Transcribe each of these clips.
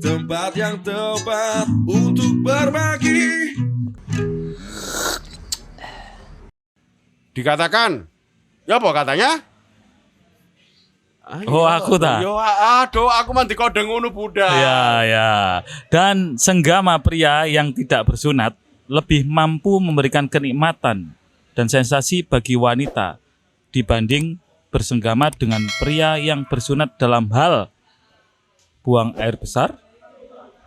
Tempat yang tepat untuk berbagi. Dikatakan, ya apa katanya? Oh, aku tak. Yo aduh aku mandi kode ngono Buddha. Ya. Dan senggama pria yang tidak bersunat lebih mampu memberikan kenikmatan dan sensasi bagi wanita dibanding bersenggama dengan pria yang bersunat dalam hal buang air besar,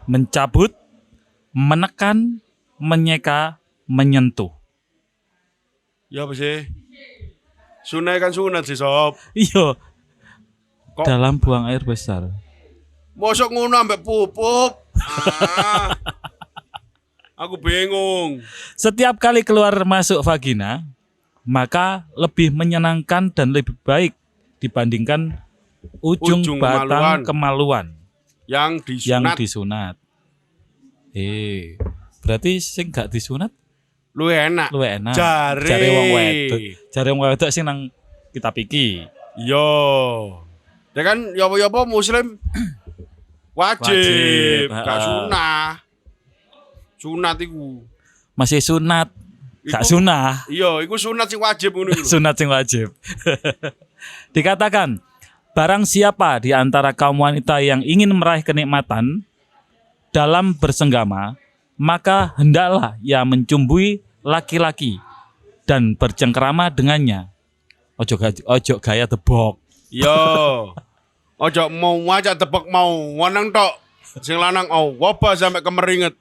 mencabut, menekan, menyeka, menyentuh. Ya apa sih? Sunat kan sunat sih sob. Iya, Kok dalam buang air besar. mosok ngono ambek pupuk? Aku bingung. Setiap kali keluar masuk vagina, maka lebih menyenangkan dan lebih baik dibandingkan ujung batang kemaluan Yang yang disunat disunat. Berarti sing gak disunat lu enak. luwih enak. Jare. Jare wong wedok. Jare wong wedok sing nang kitab iki. Yo. Ya kan yopo-yopo muslim wajib, gak sunah. Sunat iku. Masih sunat, gak Iku- sunah. Iya, iku sunat sing wajib ngono iku lho. Sunat sing wajib. Dikatakan, barang siapa di antara kaum wanita yang ingin meraih kenikmatan dalam bersenggama, maka hendaklah ia mencumbui laki-laki dan bercengkerama dengannya. Ojo gaya tebok. Yo. Ojo mau aja tebak mau wanang tok. Sing lanang wabah sampai kemeringet.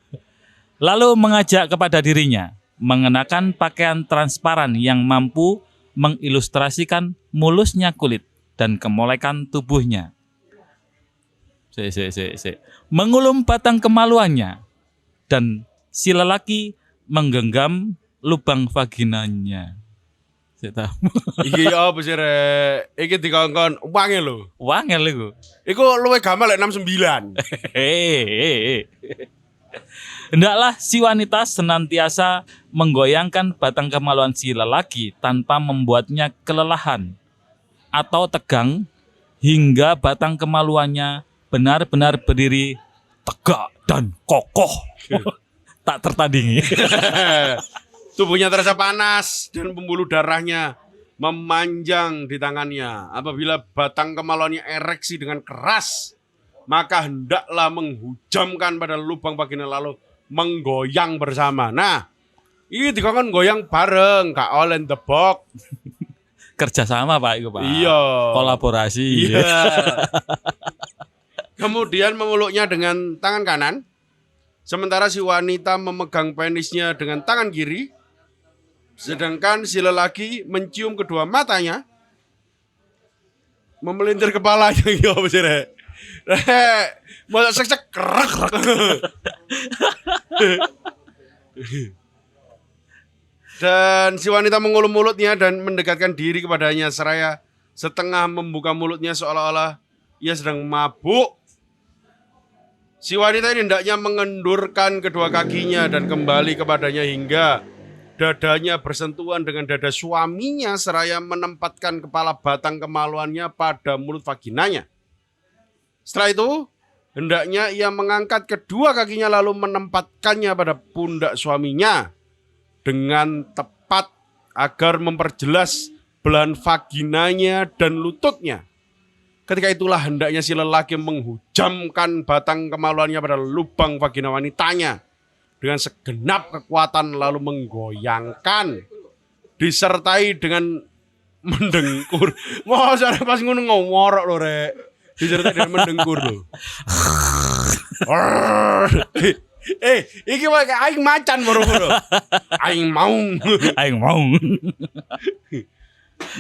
Lalu mengajak kepada dirinya mengenakan pakaian transparan yang mampu mengilustrasikan mulusnya kulit dan kemolekan tubuhnya. Mengulum batang kemaluannya dan si lelaki menggenggam lubang vaginanya. Iki apa sih rek? Iki dikongkon wangi lho. Wangel iku. Iku luwih gampang lek 69. Hendaklah si wanita senantiasa menggoyangkan batang kemaluan si lelaki tanpa membuatnya kelelahan atau tegang hingga batang kemaluannya benar-benar berdiri tegak dan kokoh. Tak tertandingi. Tubuhnya terasa panas dan pembuluh darahnya memanjang di tangannya. Apabila batang kemaluannya ereksi dengan keras, maka hendaklah menghujamkan pada lubang vagina lalu menggoyang bersama. Nah, ini dikongkon goyang bareng, gak oleh tebok. Kerjasama Pak itu Pak. Iya. Kolaborasi. Iya. Kemudian memeluknya dengan tangan kanan, sementara si wanita memegang penisnya dengan tangan kiri, sedangkan si lelaki mencium kedua matanya, memelintir kepalanya. Iya, apa sih, Rek? Rek, mau sek kerak. Dan si wanita mengulum mulutnya dan mendekatkan diri kepadanya seraya setengah membuka mulutnya seolah-olah ia sedang mabuk. Si wanita ini hendaknya mengendurkan kedua kakinya dan kembali kepadanya hingga dadanya bersentuhan dengan dada suaminya seraya menempatkan kepala batang kemaluannya pada mulut vaginanya. Setelah itu, hendaknya ia mengangkat kedua kakinya lalu menempatkannya pada pundak suaminya dengan tepat agar memperjelas belahan vaginanya dan lututnya. Ketika itulah hendaknya si lelaki menghujamkan batang kemaluannya pada lubang vagina wanitanya dengan segenap kekuatan lalu menggoyangkan disertai dengan mendengkur. Wah, saya pas ngono ngorok lho, Rek. Disertai dengan mendengkur lho. Iki wae aing macan moro-moro. Aing mau.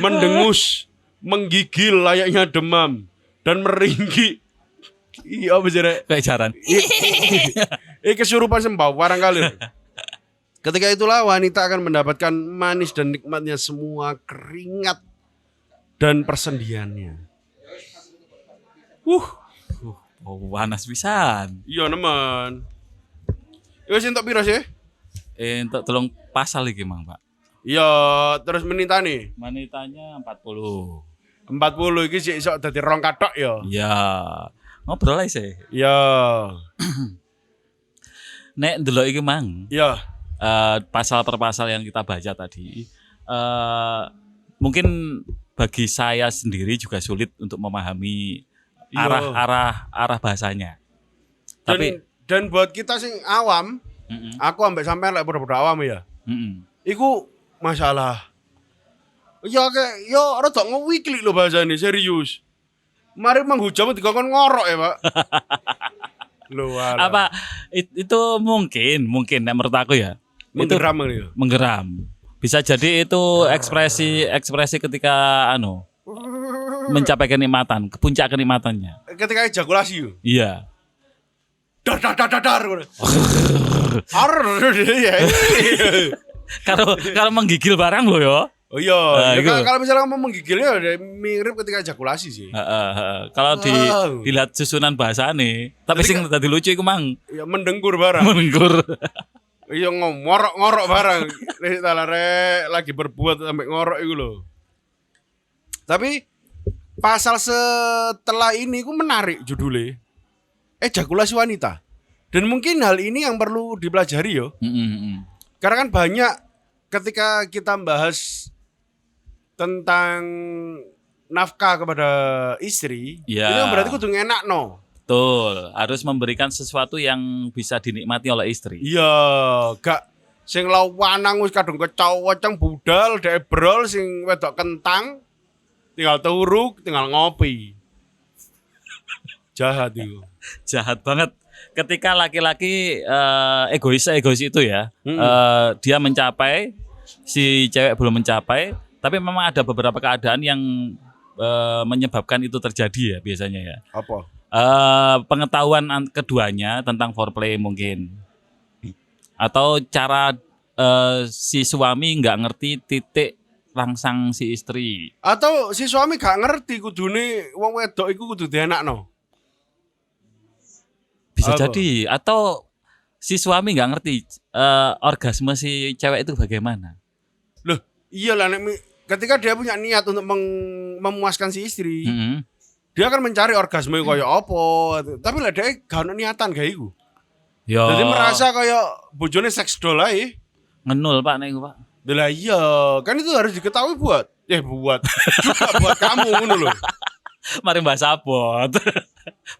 Mendengus, menggigil layaknya demam dan meringgi. Iya apa sih, Rek? Kayak jaran. Kesurupan sembah barangkali. Ketika itulah wanita akan mendapatkan manis dan nikmatnya semua keringat dan persendiannya. Oh, panas pisan. Iya nemen. Wis entuk piro sih? Untuk tolong pasal iki Mang, Pak. Iya, terus menita nih. Wanitanya 40. 40 iki sik iso dadi rong kathok ya. Ya. ngobrol ae sih. Ya. Nek ndelok iki mang, Ya. pasal per pasal yang kita baca tadi, mungkin bagi saya sendiri juga sulit untuk memahami Iya. arah bahasanya. Dan, Tapi, dan buat kita sing awam, aku ambek sampean lek bodo-bodo awam ya. Iku masalah. Ya kayak yo rada ngewiklik lho bahasane serius. Mari menghujam dikon ngorok ya, Pak. Loh, alah. apa itu mungkin nek menurut aku ya, Menggeram ya. menggeram. Bisa jadi itu ekspresi ketika mencapai kenikmatan, ke puncak kenikmatannya. Ketika ejakulasi yo. Iya. Dar. Ya. Kalau menggigil barang lo ya. Oh iya, ya, itu. kalau misalnya kamu menggigilnya udah mirip ketika ejakulasi sih. Kalau dilihat susunan bahasane, tapi sing tadi lucu iku mang Ya mendengkur barang. menengkur. Iya ngorok barang. Nek talare lagi berbuat sampai ngorok iku lho. Tapi pasal setelah ini ku menarik judulnya. Ejakulasi wanita. Dan mungkin hal ini yang perlu dipelajari yo. Karena kan banyak ketika kita bahas tentang nafkah kepada istri, Ya. itu kan berarti kudu enak no. Betul, harus memberikan sesuatu yang bisa dinikmati oleh istri. Iya, gak sing lawanang wis kadung kecaweceng budal dhek brol sing wedok kentang tinggal turu, tinggal ngopi. Jahat itu. Jahat banget. Ketika laki-laki egois itu ya, dia mencapai, si cewek belum mencapai, tapi memang ada beberapa keadaan yang menyebabkan itu terjadi ya biasanya ya. Apa? Pengetahuan keduanya tentang foreplay mungkin, atau cara si suami nggak ngerti titik rangsang si istri. Atau si suami gak ngerti kudune wong wedok iku kudu dienakno. Bisa Apa? jadi, atau si suami nggak ngerti orgasme si cewek itu bagaimana. Loh, iyalah ketika dia punya niat untuk memuaskan si istri, dia akan mencari orgasme kaya apa. Tapi lah dia gak ono niatan kayak iku. Yo, Jadi merasa kayak bojone seks doll ae. ngenul pak nih pak. Lah iya, kan itu harus diketahui buat juga buat kamu ngono loh. Mari bahas abot.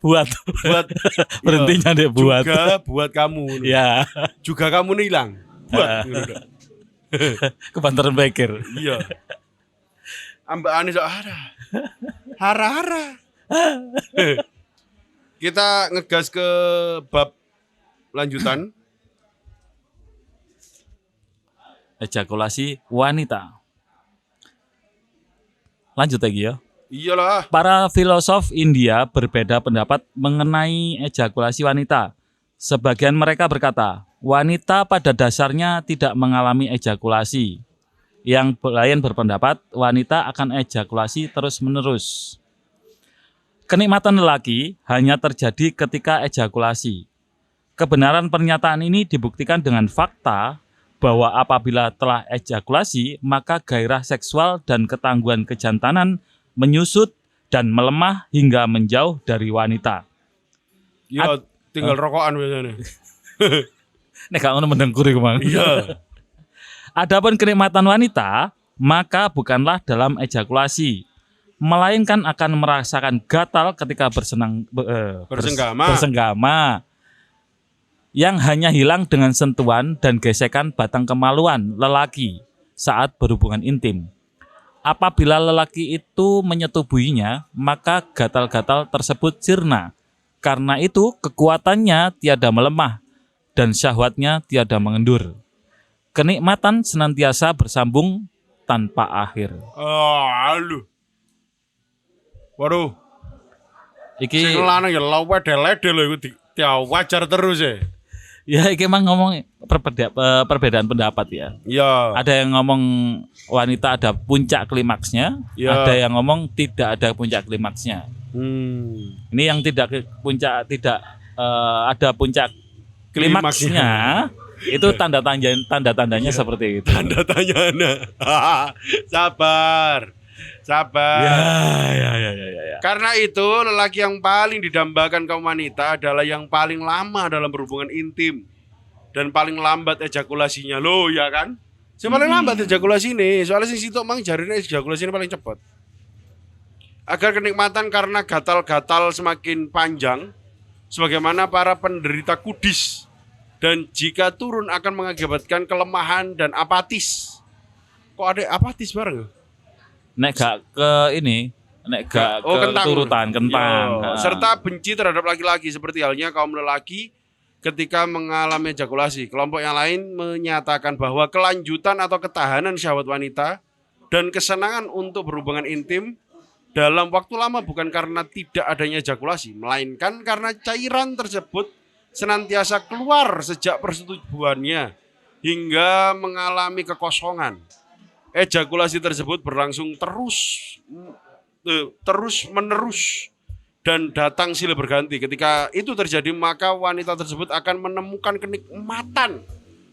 buat berhentinya deh buat. Juga buat kamu ngono. Ya, Juga kamu hilang. Buat ngono dah. kebantaran pikir. Iya. Ambane sok hara. Kita ngegas ke bab lanjutan. Ejakulasi wanita. Lanjut lagi ya. Iyalah. Para filosof India berbeda pendapat mengenai ejakulasi wanita. Sebagian mereka berkata, wanita pada dasarnya tidak mengalami ejakulasi. Yang lain berpendapat, wanita akan ejakulasi terus-menerus. Kenikmatan lelaki hanya terjadi ketika ejakulasi. Kebenaran pernyataan ini dibuktikan dengan fakta bahwa apabila telah ejakulasi, maka gairah seksual dan ketangguhan kejantanan menyusut dan melemah hingga menjauh dari wanita. Iya, tinggal rokokan biasanya. Nek gak ngono mendengkur iku, Mang. Iya. Adapun kenikmatan wanita, maka bukanlah dalam ejakulasi, melainkan akan merasakan gatal ketika bersenggama, yang hanya hilang dengan sentuhan dan gesekan batang kemaluan lelaki saat berhubungan intim. Apabila lelaki itu menyetubuhinya, maka gatal-gatal tersebut sirna. Karena itu kekuatannya tiada melemah dan syahwatnya tiada mengendur. Kenikmatan senantiasa bersambung tanpa akhir. Oh, aduh. Waduh. Iki Sing lanang ya lawe delede lho iku wajar terus ya. ya iki emang ngomong perbedaan pendapat ya. Iya. Ada yang ngomong wanita ada puncak klimaksnya, Ya. ada yang ngomong tidak ada puncak klimaksnya. Ini yang tidak ada puncak klimaksnya, itu tanda-tandanya seperti itu. Tanda tanyana. Sabar. Sabar. Ya. Karena itu lelaki yang paling didambakan kaum wanita adalah yang paling lama dalam berhubungan intim dan paling lambat ejakulasinya. Loh ya kan? Si paling lambat ejakulasi ini, soalnya sing sitok mang jarine ejakulasi ini paling cepat. Agar kenikmatan karena gatal-gatal semakin panjang, sebagaimana para penderita kudis, dan jika turun akan mengakibatkan kelemahan dan apatis. Kok ada apatis bareng? Nek gak ke ini, nek gak ke kentang. turutan kentang. Yo, serta benci terhadap laki-laki seperti halnya kaum lelaki ketika mengalami ejakulasi. Kelompok yang lain menyatakan bahwa kelanjutan atau ketahanan syahwat wanita dan kesenangan untuk berhubungan intim dalam waktu lama bukan karena tidak adanya ejakulasi, melainkan karena cairan tersebut senantiasa keluar sejak persetubuhannya hingga mengalami kekosongan. Ejakulasi tersebut berlangsung terus menerus dan datang silih berganti. Ketika itu terjadi, maka wanita tersebut akan menemukan kenikmatan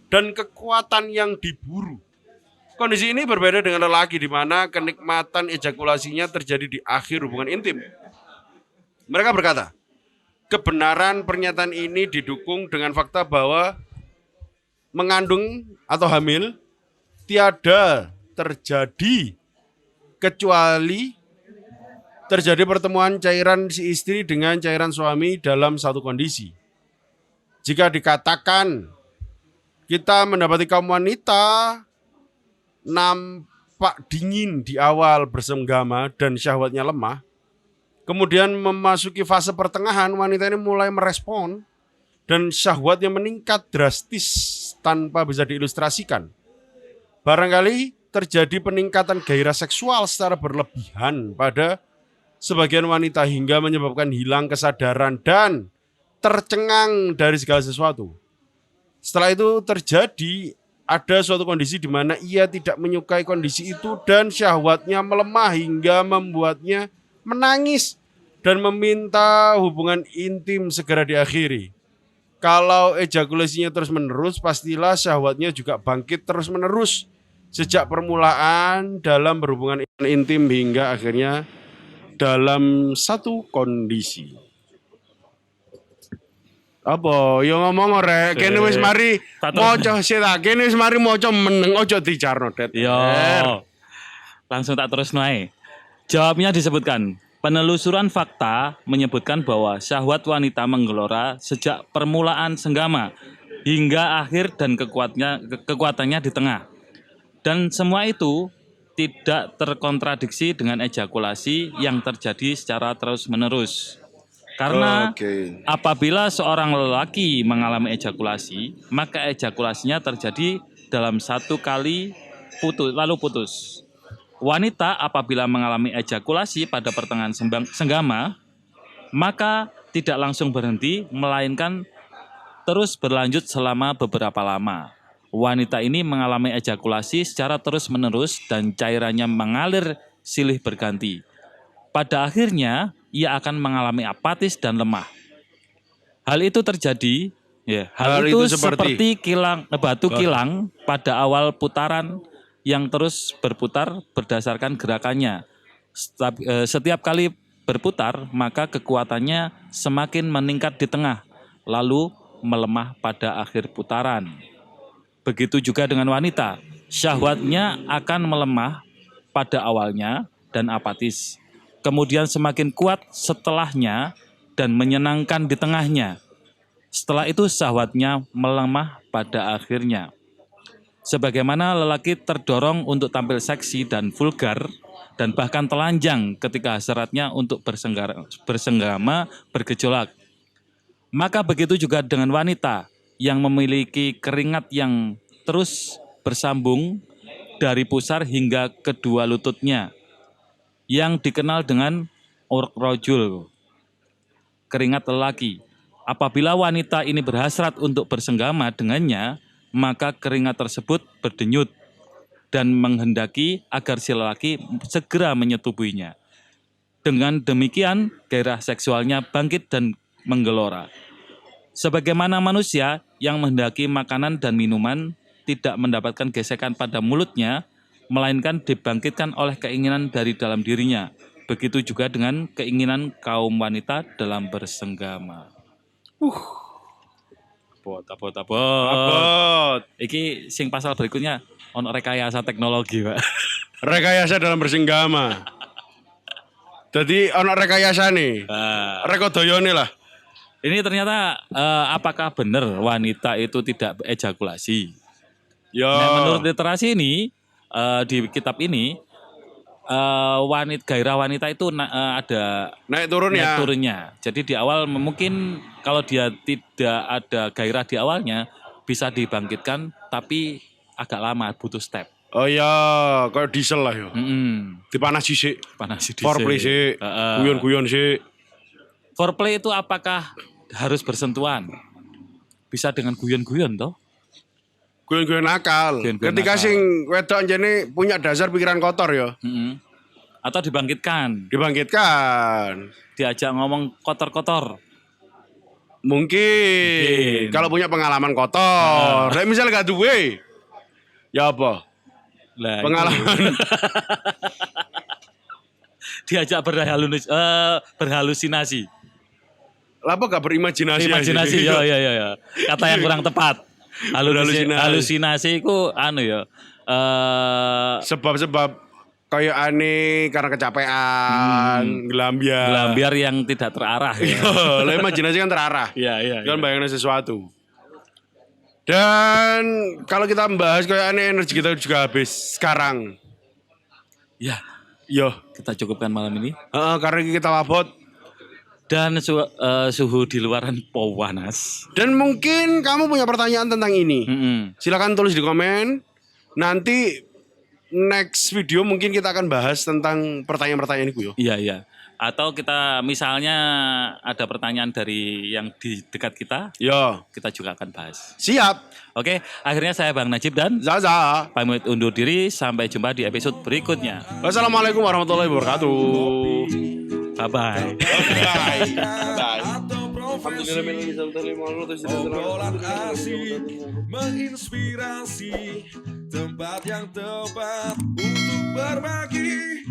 dan kekuatan yang diburu. Kondisi ini berbeda dengan lelaki di mana kenikmatan ejakulasinya terjadi di akhir hubungan intim. Mereka berkata, kebenaran pernyataan ini didukung dengan fakta bahwa mengandung atau hamil tiada terjadi kecuali terjadi pertemuan cairan si istri dengan cairan suami dalam satu kondisi. Jika dikatakan kita mendapati kaum wanita nampak dingin di awal bersenggama dan syahwatnya lemah, kemudian memasuki fase pertengahan, wanita ini mulai merespon dan syahwatnya meningkat drastis tanpa bisa diilustrasikan. Barangkali terjadi peningkatan gairah seksual secara berlebihan pada sebagian wanita hingga menyebabkan hilang kesadaran dan tercengang dari segala sesuatu. Setelah itu terjadi ada suatu kondisi di mana ia tidak menyukai kondisi itu dan syahwatnya melemah hingga membuatnya menangis dan meminta hubungan intim segera diakhiri. Kalau ejakulasinya terus-menerus, pastilah syahwatnya juga bangkit terus-menerus sejak permulaan dalam berhubungan intim hingga akhirnya dalam satu kondisi. Apa? Yo ngomong rek, kene wis mari maca sik ta, kene wis mari maca meneng aja dicarno det. Yo. Langsung tak terus naik. Jawabnya disebutkan, penelusuran fakta menyebutkan bahwa syahwat wanita menggelora sejak permulaan senggama hingga akhir dan kekuatannya di tengah. Dan semua itu tidak terkontradiksi dengan ejakulasi yang terjadi secara terus-menerus. Karena apabila seorang lelaki mengalami ejakulasi, maka ejakulasinya terjadi dalam satu kali lalu putus. Wanita apabila mengalami ejakulasi pada pertengahan senggama, maka tidak langsung berhenti, melainkan terus berlanjut selama beberapa lama. Wanita ini mengalami ejakulasi secara terus-menerus dan cairannya mengalir silih berganti. Pada akhirnya, ia akan mengalami apatis dan lemah. Hal itu terjadi, hal itu seperti batu kilang pada awal putaran yang terus berputar berdasarkan gerakannya. Setiap kali berputar, maka kekuatannya semakin meningkat di tengah, lalu melemah pada akhir putaran. Begitu juga dengan wanita, syahwatnya akan melemah pada awalnya dan apatis. Kemudian semakin kuat setelahnya dan menyenangkan di tengahnya. Setelah itu syahwatnya melemah pada akhirnya. Sebagaimana lelaki terdorong untuk tampil seksi dan vulgar dan bahkan telanjang ketika hasratnya untuk bersenggama bergejolak. Maka begitu juga dengan wanita yang memiliki keringat yang terus bersambung dari pusar hingga kedua lututnya, yang dikenal dengan urkrojul, keringat lelaki. Apabila wanita ini berhasrat untuk bersenggama dengannya, maka keringat tersebut berdenyut dan menghendaki agar si lelaki segera menyetubuhinya. Dengan demikian, gairah seksualnya bangkit dan menggelora. Sebagaimana manusia yang menghendaki makanan dan minuman tidak mendapatkan gesekan pada mulutnya, melainkan dibangkitkan oleh keinginan dari dalam dirinya. Begitu juga dengan keinginan kaum wanita dalam bersenggama. Abot. Abot. Iki sing pasal berikutnya ono rekayasa teknologi, Pak. Rekayasa dalam bersenggama. Jadi ono rekayasa nih. Rekodoyone lah. Ini ternyata apakah benar wanita itu tidak ejakulasi? Yo. Nah, menurut literasi ini di kitab ini gairah wanita itu ada Naik turun naik ya. turunnya. Jadi di awal mungkin kalau dia tidak ada gairah di awalnya bisa dibangkitkan, tapi agak lama, butuh step. Oh iya, kayak diesel lah yo. Dipanas sih. Panas di Foreplay sih. Guyon-guyon sih. Foreplay itu apakah harus bersentuhan? Bisa dengan guyon-guyon toh? Guyon-guyon nakal. Guyon-guyon Ketika nakal. sing wedok anjene punya dasar pikiran kotor yo. Atau dibangkitkan, Dibangkitkan. diajak ngomong kotor-kotor. Mungkin. Kalau punya pengalaman kotor. Lah misal gak duwe. Ya apa? Lah, Pengalaman. diajak berhalusinasi. Lah apa gak berimajinasi? Imajinasi, ya. Kata yang kurang tepat. Berhalusinasi. Halusinasi itu anu ya. Sebab-sebab kayak aneh karena kecapean, gelambiar. Gelambiar yang tidak terarah ya. Lah imajinasi kan terarah. Iya. Kan bayangin sesuatu. Dan kalau kita membahas kayak aneh, energi kita juga habis sekarang. Ya, Yo, kita cukupkan malam ini. karena kita wabot. Dan suhu di luaran panas. Dan mungkin kamu punya pertanyaan tentang ini. Silakan. Silakan tulis di komen. Nanti next video mungkin kita akan bahas tentang pertanyaan-pertanyaan itu yo. Iya. Atau kita misalnya ada pertanyaan dari yang di dekat kita, Yo, kita juga akan bahas. siap. Oke, akhirnya saya Bang Najib dan Zaza. pamit undur diri. Sampai jumpa di episode berikutnya. Wassalamualaikum warahmatullahi wabarakatuh. Bye-bye. Bye. Atau profesi, obrolan asik menginspirasi, tempat yang tepat untuk berbagi.